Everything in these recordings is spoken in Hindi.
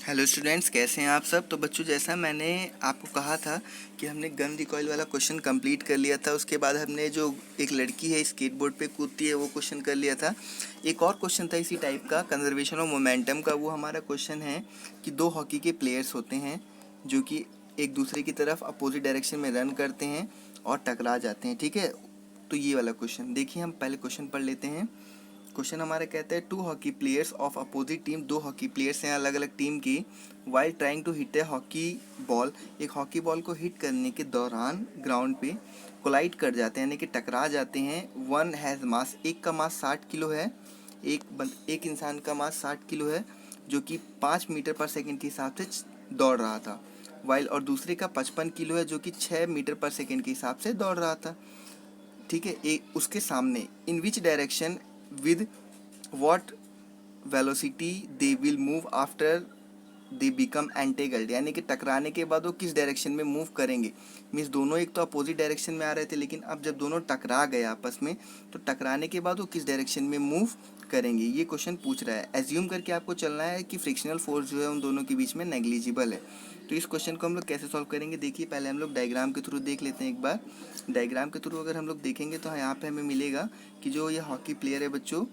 हेलो स्टूडेंट्स, कैसे हैं आप सब। तो बच्चों, जैसा मैंने आपको कहा था कि हमने गन रिकॉइल वाला क्वेश्चन कंप्लीट कर लिया था। उसके बाद हमने जो एक लड़की है स्केटबोर्ड पे कूदती है वो क्वेश्चन कर लिया था। एक और क्वेश्चन था इसी टाइप का, कंजर्वेशन ऑफ मोमेंटम का। वो हमारा क्वेश्चन है कि दो हॉकी के प्लेयर्स होते हैं जो कि एक दूसरे की तरफ अपोजिट डायरेक्शन में रन करते हैं और टकरा जाते हैं। ठीक है, तो ये वाला क्वेश्चन देखिए, हम पहले क्वेश्चन पढ़ लेते हैं। क्वेश्चन हमारा कहता है, two hockey players of opposite team, दो हॉकी प्लेयर्स हैं अलग अलग टीम की, while trying to hit a hockey ball, एक हॉकी बॉल को हिट करने के दौरान ग्राउंड पे कोलाइड कर जाते हैं, यानी कि टकरा जाते हैं। वन हैज़ मास, एक का मास 60 किलो है, एक इंसान का मास 60 किलो है जो कि 5 मीटर पर सेकेंड के हिसाब से दौड़ रहा था, वाइल और दूसरे का 55 किलो है जो कि 6 मीटर पर सेकेंड के हिसाब से दौड़ रहा था। ठीक है, एक उसके सामने, in which direction with what velocity they will move after they become entangled, यानी कि टकराने के बाद वो किस डायरेक्शन में मूव करेंगे। मीन्स दोनों एक तो अपोजिट डायरेक्शन में आ रहे थे, लेकिन अब जब दोनों टकरा गए आपस में तो टकराने के बाद वो किस डायरेक्शन में मूव करेंगे, ये क्वेश्चन पूछ रहा है। एज्यूम करके आपको चलना है कि फ्रिक्शनल फोर्स जो है उन दोनों के बीच में नेग्लिजिबल है। तो इस क्वेश्चन को हम लोग कैसे सॉल्व करेंगे, देखिए पहले हम लोग डायग्राम के थ्रू देख लेते हैं एक बार। डायग्राम के थ्रू अगर हम लोग देखेंगे तो यहाँ पे हमें मिलेगा कि जो ये हॉकी प्लेयर है बच्चों,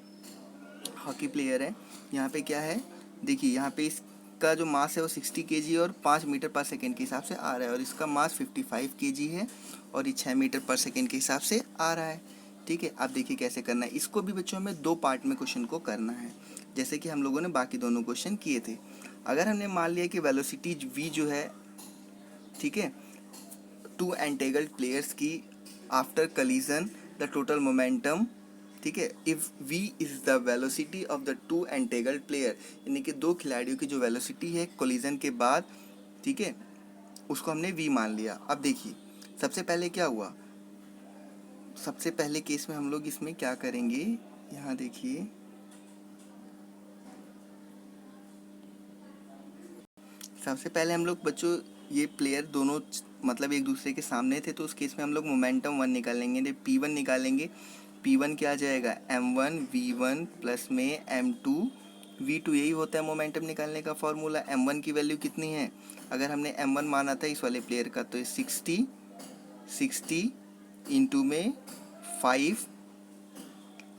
हॉकी प्लेयर है, यहाँ पे क्या है, देखिए यहाँ पे इसका जो मास है वो 60 kg और 5 मीटर पर सेकेंड के हिसाब से आ रहा है, और इसका मास 55 kg है और ये 6 मीटर पर सेकेंड के हिसाब से आ रहा है। ठीक है, आप देखिए कैसे करना है। इसको भी बच्चों हमें दो पार्ट में क्वेश्चन को करना है, जैसे कि हम लोगों ने बाकी दोनों क्वेश्चन किए थे। अगर हमने मान लिया कि वेलोसिटी v जो है, ठीक है, टू एंटेगल्ड प्लेयर्स की after collision the total momentum, ठीक है, if v is the velocity of the two entangled player, यानी कि दो खिलाड़ियों की जो वेलोसिटी है कोलिजन के बाद, ठीक है, उसको हमने v मान लिया। अब देखिए सबसे पहले क्या हुआ, सबसे पहले केस में हम लोग इसमें क्या करेंगे, यहाँ देखिए सबसे पहले हम लोग बच्चों ये प्लेयर दोनों मतलब एक दूसरे के सामने थे, तो उस केस में हम लोग मोमेंटम वन निकालेंगे, P1 निकालेंगे। P1 क्या आ जाएगा, M1 V1 प्लस में M2 V2, यही होता है मोमेंटम निकालने का फॉर्मूला। M1 की वैल्यू कितनी है, अगर हमने M1 माना था इस वाले प्लेयर का, तो 60 इंटू में 5।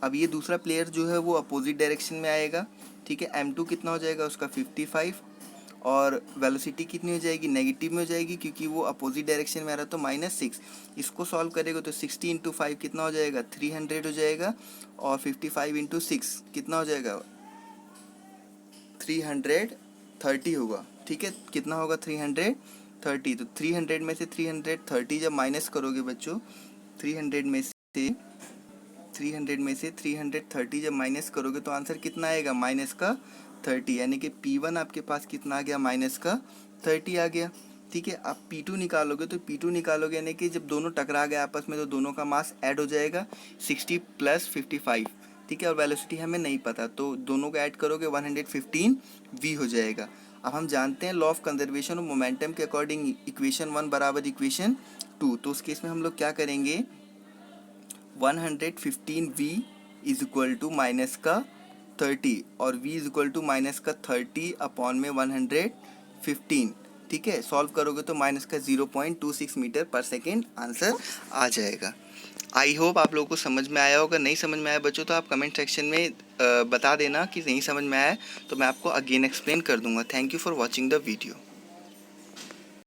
अब ये दूसरा प्लेयर जो है वो अपोजिट डायरेक्शन में आएगा। ठीक है, M2 कितना हो जाएगा उसका 55, और वेलोसिटी कितनी हो जाएगी, नेगेटिव में हो जाएगी क्योंकि वो अपोजिट डायरेक्शन में आ रहा है, तो -6। इसको सॉल्व करेगा तो 60 इंटू 5 कितना हो जाएगा, 300 हो जाएगा, और 55 इंटू 6 कितना हो जाएगा, 330 होगा। ठीक है, कितना होगा, 330। तो 300 में से 330 जब माइनस करोगे बच्चों, 300 में से 330 जब माइनस करोगे तो आंसर कितना आएगा, -30, यानी कि P1 आपके पास कितना आ गया, -30 आ गया। ठीक है, आप P2 निकालोगे तो P2 निकालोगे यानी कि जब दोनों टकरा गए आपस में तो दोनों का मास ऐड हो जाएगा, 60 + 55। ठीक है, और वेलोसिटी हमें नहीं पता तो दोनों को ऐड करोगे 115 v हो जाएगा। अब हम जानते हैं law of conservation of momentum के अकॉर्डिंग इक्वेशन 1 बराबर इक्वेशन 2, तो उस केस में हम लोग क्या करेंगे, 115v is equal to minus का 30 और v is equal to minus का 30 अपॉन में 115। ठीक है, सॉल्व करोगे तो माइनस का 0.26 मीटर पर सेकेंड आंसर आ जाएगा। आई होप आप लोगों को समझ में आया होगा। नहीं समझ में आया बच्चों तो आप कमेंट सेक्शन में बता देना कि नहीं समझ में आया, तो मैं आपको अगेन एक्सप्लेन कर दूंगा। Thank you for watching the video.